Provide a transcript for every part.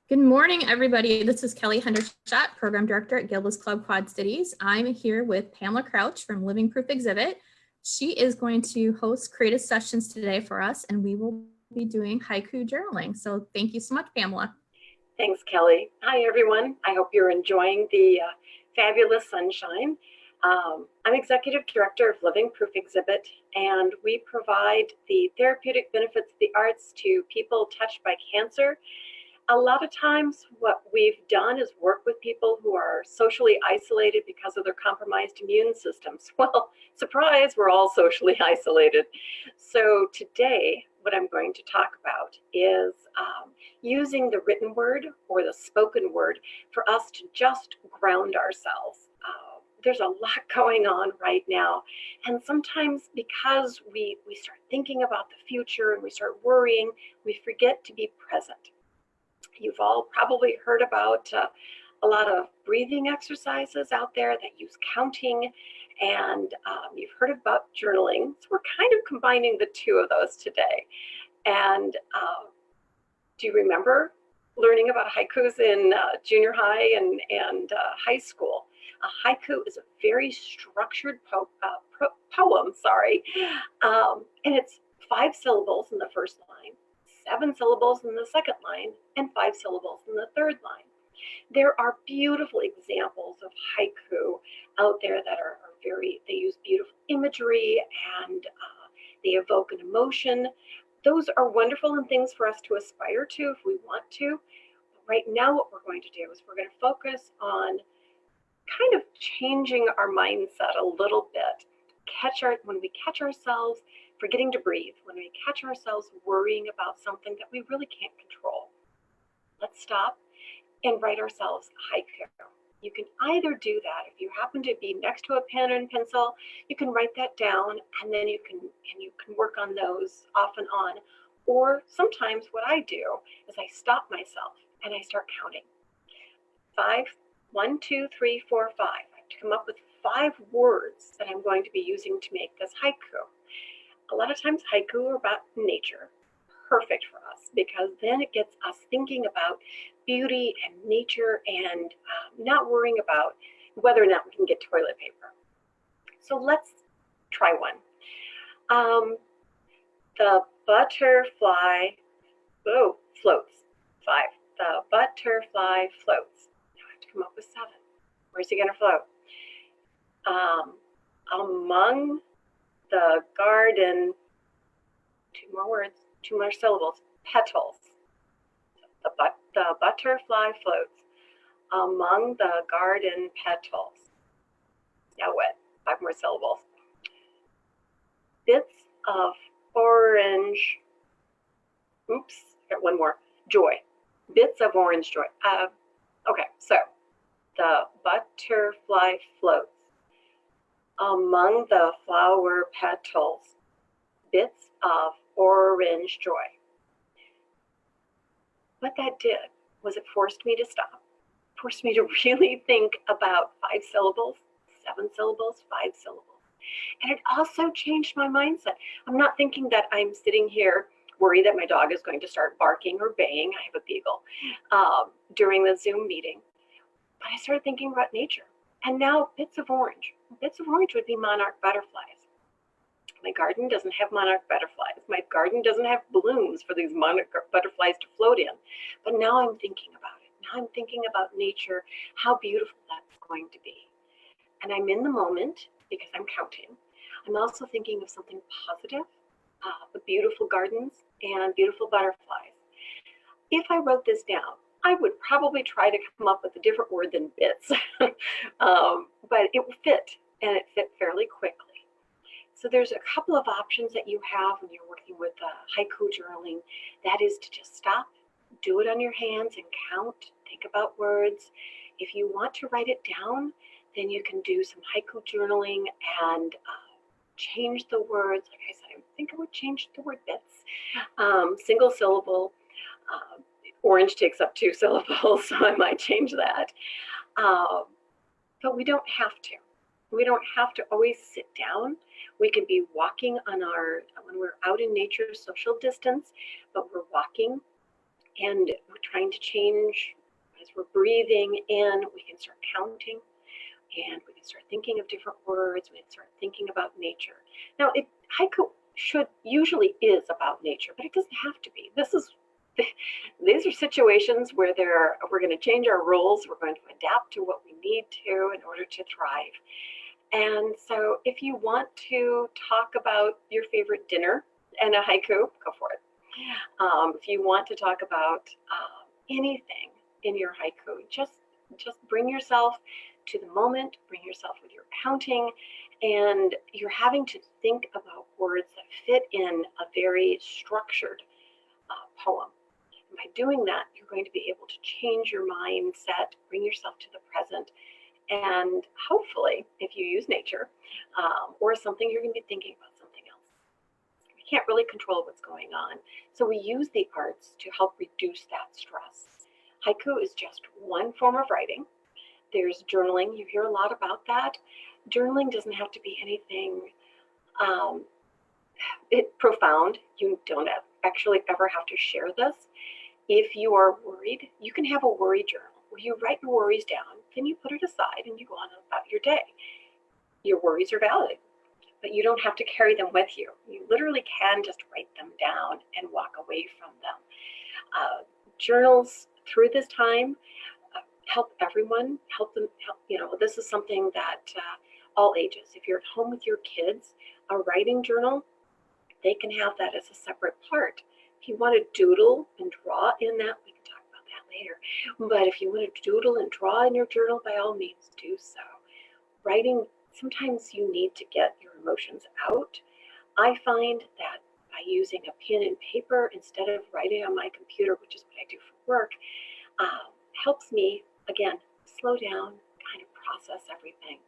Good morning, everybody. This is Kelly Hendershot, Program Director at Gilda's Club Quad Cities. I'm here with Pamela Crouch from Living Proof Exhibit. She is going to host creative sessions today for us, and we will be doing haiku journaling. So thank you so much, Pamela. Thanks, Kelly. Hi, everyone. I hope you're enjoying the fabulous sunshine. I'm Executive Director of Living Proof Exhibit, and we provide the therapeutic benefits of the arts to people touched by cancer. A lot of times what we've done is work with people who are socially isolated because of their compromised immune systems. Well, surprise, we're all socially isolated. So today, what I'm going to talk about is using the written word or the spoken word for us to just ground ourselves. There's a lot going on right now. And sometimes because we start thinking about the future and we start worrying, we forget to be present. You've all probably heard about a lot of breathing exercises out there that use counting, and you've heard about journaling. So we're kind of combining the two of those today. And do you remember learning about haikus in junior high and high school? A haiku is a very structured poem, and it's 5 syllables in the first line, 7 syllables in the second line, and 5 syllables in the third line. There are beautiful examples of haiku out there that are they use beautiful imagery and they evoke an emotion. Those are wonderful and things for us to aspire to if we want to. But right now what we're going to do is we're going to focus on kind of changing our mindset a little bit. When we catch ourselves forgetting to breathe, when we catch ourselves worrying about something that we really can't control, let's stop and write ourselves a haiku. You can either do that if you happen to be next to a pen and pencil, you can write that down and then you can work on those off and on. Or sometimes what I do is I stop myself and I start counting. 5, 1, 2, 3, 4, 5. I have to come up with 5 words that I'm going to be using to make this haiku. A lot of times haiku are about nature. Perfect for us because then it gets us thinking about beauty and nature and not worrying about whether or not we can get toilet paper. So let's try one. The butterfly floats. 5. The butterfly floats. Now I have to come up with 7. Where's he going to float? Among the garden, 2 more words, 2 more syllables, petals. The butterfly floats among the garden petals. Now what? 5 more syllables. Bits of orange, got 1 more, joy. Bits of orange joy. Okay, so the butterfly floats among the flower petals, bits of orange joy. What that did was it forced me to stop, forced me to really think about 5 syllables, 7 syllables, 5 syllables. And it also changed my mindset. I'm not thinking that I'm sitting here worried that my dog is going to start barking or baying. I have a beagle during the Zoom meeting. But I started thinking about nature. And now bits of orange. Bits of orange would be monarch butterflies. My garden doesn't have monarch butterflies. My garden doesn't have blooms for these monarch butterflies to float in. But now I'm thinking about it. Now I'm thinking about nature, how beautiful that's going to be. And I'm in the moment because I'm counting. I'm also thinking of something positive, the beautiful gardens and beautiful butterflies. If I wrote this down, I would probably try to come up with a different word than bits, but it will fit, and it fit fairly quickly. So there's a couple of options that you have when you're working with haiku journaling. That is to just stop, do it on your hands and count, think about words. If you want to write it down, then you can do some haiku journaling and change the words. Like I said, I think I would change the word bits. Single syllable. Orange takes up 2 syllables, so I might change that. But we don't have to. We don't have to always sit down. We can be walking on when we're out in nature, social distance, but we're walking And we're trying to change as we're breathing in. We can start counting, and we can start thinking of different words. We can start thinking about nature. Now, haiku usually is about nature, but it doesn't have to be. These are situations where we're going to change our rules. We're going to adapt to what we need to in order to thrive. And so if you want to talk about your favorite dinner and a haiku, go for it. If you want to talk about anything in your haiku, just bring yourself to the moment, bring yourself with your counting, and you're having to think about words that fit in a very structured poem. And by doing that, you're going to be able to change your mindset, bring yourself to the present, and hopefully, if you use nature or something, you're going to be thinking about something else. We can't really control what's going on, so we use the arts to help reduce that stress. Haiku is just one form of writing. There's journaling. You hear a lot about that. Journaling doesn't have to be anything profound. You don't actually ever have to share this. If you are worried, you can have a worry journal where you write your worries down, then you put it aside and you go on about your day. Your worries are valid, but you don't have to carry them with you. You literally can just write them down and walk away from them. Journals through this time help everyone, this is something that all ages, if you're at home with your kids, a writing journal, they can have that as a separate part. If you want to doodle and draw in that, we can talk about that later. But if you want to doodle and draw in your journal, by all means do so. Writing, sometimes you need to get your emotions out. I find that by using a pen and paper instead of writing on my computer, which is what I do for work, helps me, again, slow down, kind of process everything.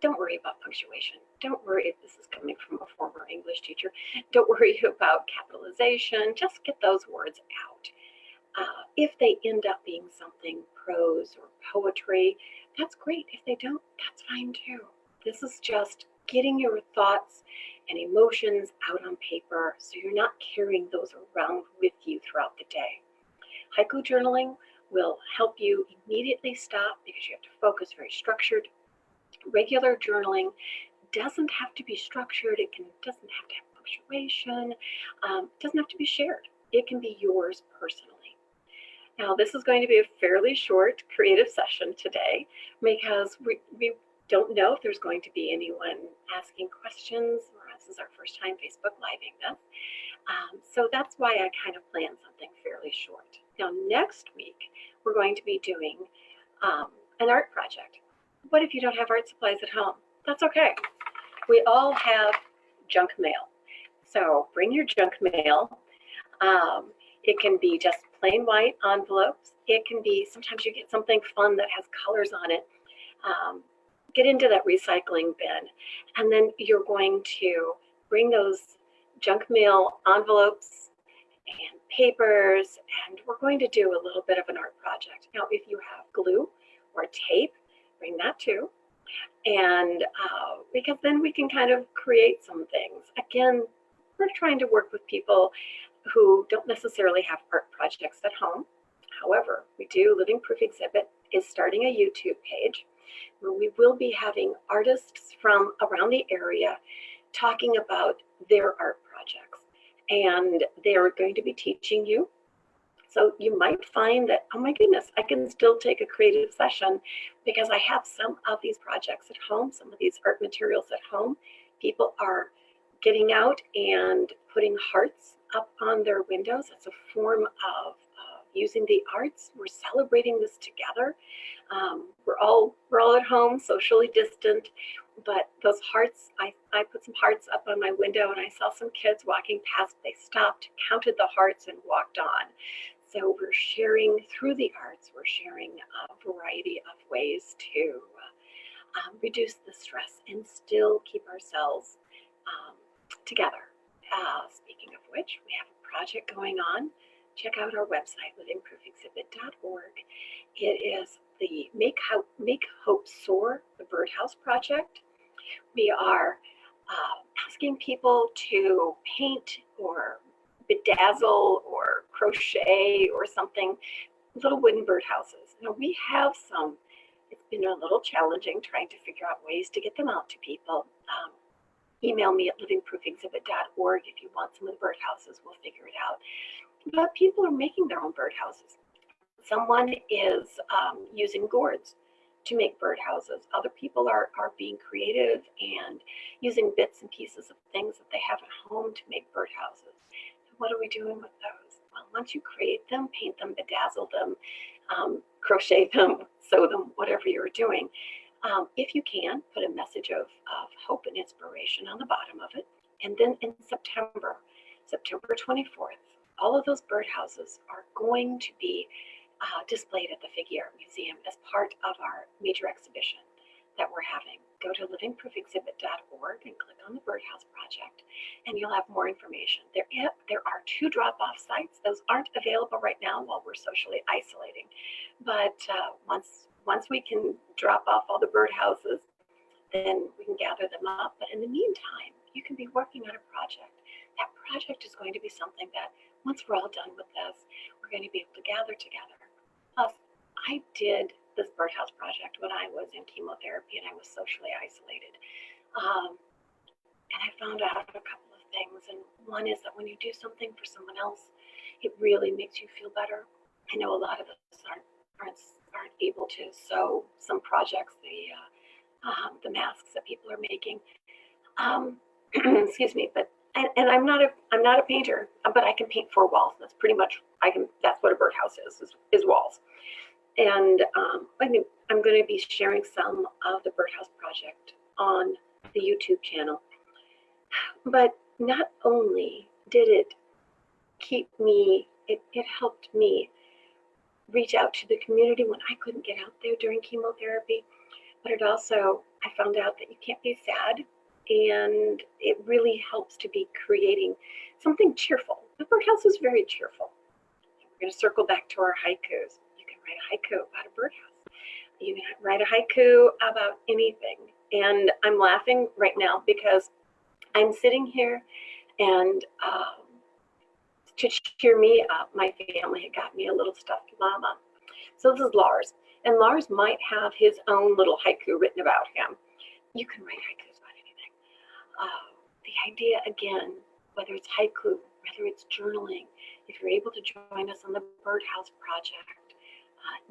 Don't worry about punctuation. Don't worry if this is coming from a former English teacher. Don't worry about capitalization. Just get those words out. If they end up being something prose or poetry, that's great. If they don't, that's fine too. This is just getting your thoughts and emotions out on paper so you're not carrying those around with you throughout the day. Haiku journaling will help you immediately stop because you have to focus, very structured. Regular journaling doesn't have to be structured. It doesn't have to have punctuation. It doesn't have to be shared. It can be yours personally. Now, this is going to be a fairly short creative session today because we don't know if there's going to be anyone asking questions, or this is our first time Facebook Living this. So that's why I kind of planned something fairly short. Now, next week, we're going to be doing an art project. What if you don't have art supplies at home? That's okay. We all have junk mail. So bring your junk mail. It can be just plain white envelopes. It can be, sometimes you get something fun that has colors on it. Get into that recycling bin. And then you're going to bring those junk mail envelopes and papers, and we're going to do a little bit of an art project. Now, if you have glue or tape, bring that too. And because then we can kind of create some things. Again, we're trying to work with people who don't necessarily have art projects at home. However, we do. Living Proof Exhibit is starting a YouTube page where we will be having artists from around the area talking about their art projects. And they're going to be teaching you. So you might find that, oh my goodness, I can still take a creative session because I have some of these projects at home, some of these art materials at home. People are getting out and putting hearts up on their windows. It's a form of using the arts. We're celebrating this together. We're all at home, socially distant, but those hearts, I put some hearts up on my window and I saw some kids walking past. They stopped, counted the hearts and walked on. So we're sharing through the arts, we're sharing a variety of ways to reduce the stress and still keep ourselves together. Speaking of which, we have a project going on. Check out our website, livingproofexhibit.org. It is the Make Hope Soar, the Birdhouse Project. We are asking people to paint or bedazzle or crochet or something, little wooden birdhouses. Now we have some. It's been a little challenging trying to figure out ways to get them out to people. Email me at livingproofexhibit.org if you want some of the birdhouses. We'll figure it out. But people are making their own birdhouses. Someone is using gourds to make birdhouses. Other people are being creative and using bits and pieces of things that they have at home to make birdhouses. What are we doing with those? Well, once you create them, paint them, bedazzle them, crochet them, sew them, whatever you're doing, if you can, put a message of hope and inspiration on the bottom of it. And then in September 24th, all of those birdhouses are going to be displayed at the Figge Art Museum as part of our major exhibition that we're having. Go to livingproofexhibit.org and click on the Birdhouse Project, and you'll have more information. There are 2 drop-off sites. Those aren't available right now while we're socially isolating, but once we can drop off all the birdhouses, then we can gather them up. But in the meantime, you can be working on a project. That project is going to be something that once we're all done with this, we're going to be able to gather together. Plus, I did this birdhouse project when I was in chemotherapy and I was socially isolated. And I found out a couple of things. And one is that when you do something for someone else, it really makes you feel better. I know a lot of us aren't able to sew some projects, the masks that people are making. Excuse me, but and I'm not a painter, but I can paint 4 walls. That's pretty much that's what a birdhouse is walls. And I'm going to be sharing some of the Birdhouse Project on the YouTube channel. But not only did it keep me, it helped me reach out to the community when I couldn't get out there during chemotherapy, but it also, I found out that you can't be sad, and it really helps to be creating something cheerful. The birdhouse is very cheerful. We're going to circle back to our haikus. Write a haiku about a birdhouse. You can write a haiku about anything. And I'm laughing right now because I'm sitting here, and to cheer me up, my family had got me a little stuffed llama. So this is Lars. And Lars might have his own little haiku written about him. You can write haikus about anything. The idea, again, whether it's haiku, whether it's journaling, if you're able to join us on the Birdhouse Project,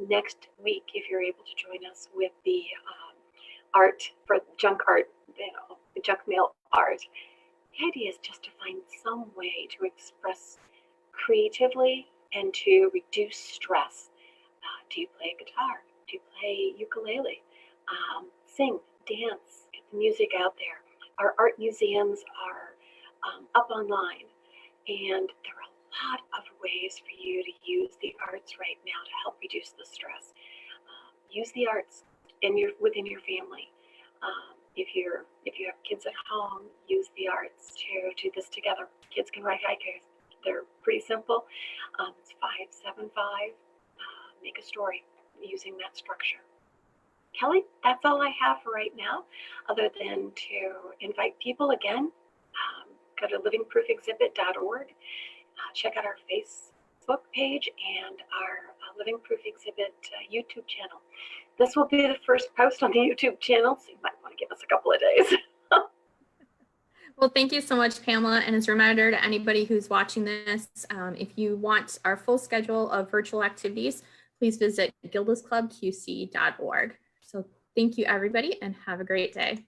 next week, if you're able to join us with the art for junk art, the junk mail art, the idea is just to find some way to express creatively and to reduce stress. Do you play guitar? Do you play ukulele? Sing, dance, get the music out there. Our art museums are up online, and there are a lot of ways for you to use the arts right now to help reduce the stress. Use the arts within your family. If you have kids at home, use the arts to do this together. Kids can write haikus. They're pretty simple. It's 5-7-5. Make a story using that structure. Kelly, that's all I have for right now, other than to invite people again. Go to livingproofexhibit.org. Check out our Facebook page and our Living Proof Exhibit YouTube channel. This will be the first post on the YouTube channel, so you might want to give us a couple of days. Well, thank you so much, Pamela. And as a reminder to anybody who's watching this, if you want our full schedule of virtual activities, please visit gildasclubqc.org. So thank you, everybody, and have a great day.